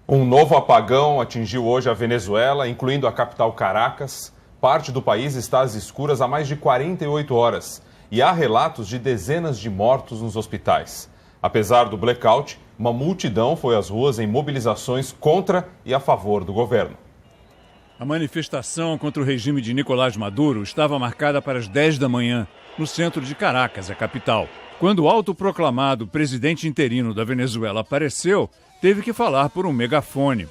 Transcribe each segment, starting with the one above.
Um novo apagão atingiu hoje a Venezuela, incluindo a capital Caracas. Parte do país está às escuras há mais de 48 horas e há relatos de dezenas de mortos nos hospitais. Apesar do blackout, uma multidão foi às ruas em mobilizações contra e a favor do governo. A manifestação contra o regime de Nicolás Maduro estava marcada para as 10 da manhã, no centro de Caracas, a capital. Quando o autoproclamado presidente interino da Venezuela apareceu, teve que falar por um megafone.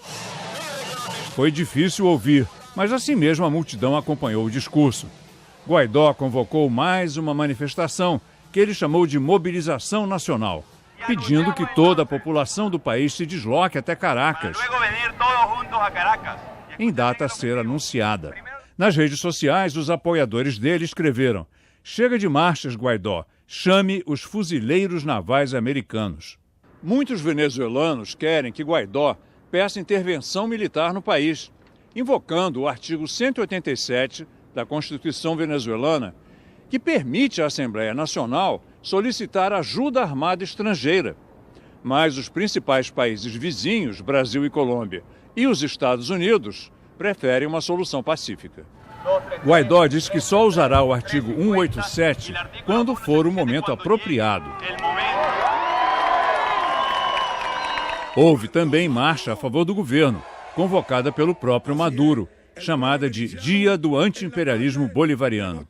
Foi difícil ouvir, mas assim mesmo a multidão acompanhou o discurso. Guaidó convocou mais uma manifestação, que ele chamou de mobilização nacional, pedindo que toda a população do país se desloque até Caracas, em data a ser anunciada. Nas redes sociais, os apoiadores dele escreveram: "Chega de marchas, Guaidó, chame os fuzileiros navais americanos." Muitos venezuelanos querem que Guaidó peça intervenção militar no país, invocando o artigo 187 da Constituição venezuelana, que permite à Assembleia Nacional solicitar ajuda armada estrangeira. Mas os principais países vizinhos, Brasil e Colômbia, e os Estados Unidos, preferem uma solução pacífica. Guaidó diz que só usará o artigo 187 quando for o momento apropriado. Houve também marcha a favor do governo, convocada pelo próprio Maduro, chamada de Dia do Anti-Imperialismo Bolivariano.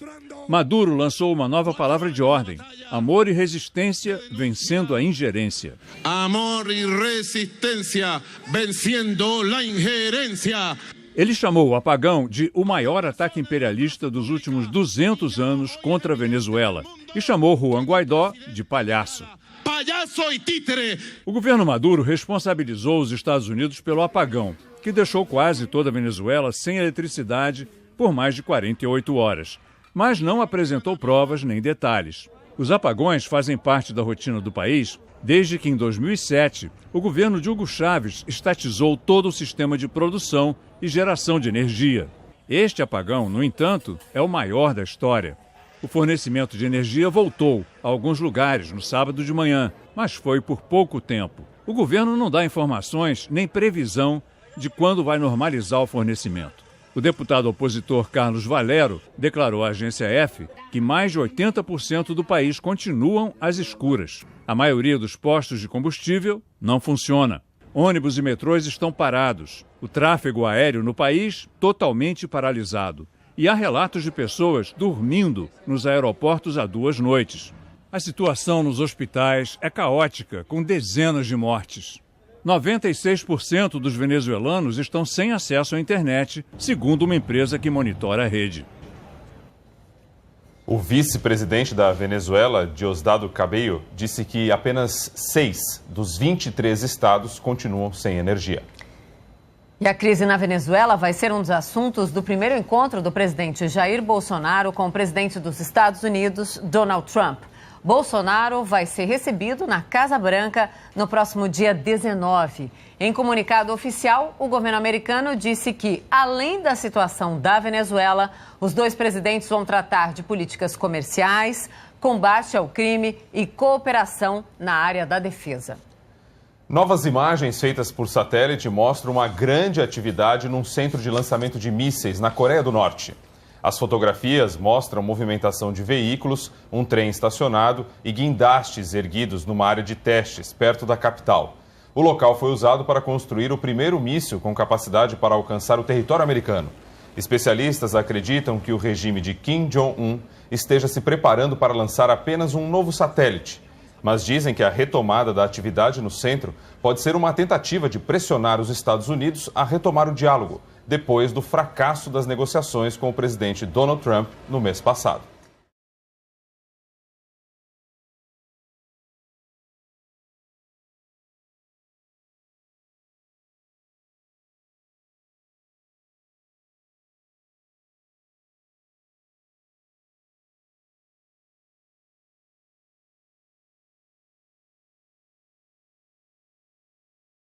Maduro lançou uma nova palavra de ordem: amor e resistência vencendo a ingerência. Amor e resistência vencendo a ingerência. Ele chamou o apagão de o maior ataque imperialista dos últimos 200 anos contra a Venezuela e chamou Juan Guaidó de palhaço. Palhaço e títere! O governo Maduro responsabilizou os Estados Unidos pelo apagão, que deixou quase toda a Venezuela sem eletricidade por mais de 48 horas, mas não apresentou provas nem detalhes. Os apagões fazem parte da rotina do país desde que, em 2007, o governo de Hugo Chávez estatizou todo o sistema de produção e geração de energia. Este apagão, no entanto, é o maior da história. O fornecimento de energia voltou a alguns lugares no sábado de manhã, mas foi por pouco tempo. O governo não dá informações nem previsão de quando vai normalizar o fornecimento. O deputado opositor Carlos Valero declarou à agência F que mais de 80% do país continuam às escuras. A maioria dos postos de combustível não funciona. Ônibus e metrôs estão parados. O tráfego aéreo no país totalmente paralisado. E há relatos de pessoas dormindo nos aeroportos há 2 noites. A situação nos hospitais é caótica, com dezenas de mortes. 96% dos venezuelanos estão sem acesso à internet, segundo uma empresa que monitora a rede. O vice-presidente da Venezuela, Diosdado Cabello, disse que apenas 6 dos 23 estados continuam sem energia. E a crise na Venezuela vai ser um dos assuntos do primeiro encontro do presidente Jair Bolsonaro com o presidente dos Estados Unidos, Donald Trump. Bolsonaro vai ser recebido na Casa Branca no próximo dia 19. Em comunicado oficial, o governo americano disse que, além da situação da Venezuela, os dois presidentes vão tratar de políticas comerciais, combate ao crime e cooperação na área da defesa. Novas imagens feitas por satélite mostram uma grande atividade num centro de lançamento de mísseis na Coreia do Norte. As fotografias mostram movimentação de veículos, um trem estacionado e guindastes erguidos numa área de testes, perto da capital. O local foi usado para construir o primeiro míssil com capacidade para alcançar o território americano. Especialistas acreditam que o regime de Kim Jong-un esteja se preparando para lançar apenas um novo satélite. Mas dizem que a retomada da atividade no centro pode ser uma tentativa de pressionar os Estados Unidos a retomar o diálogo, depois do fracasso das negociações com o presidente Donald Trump no mês passado.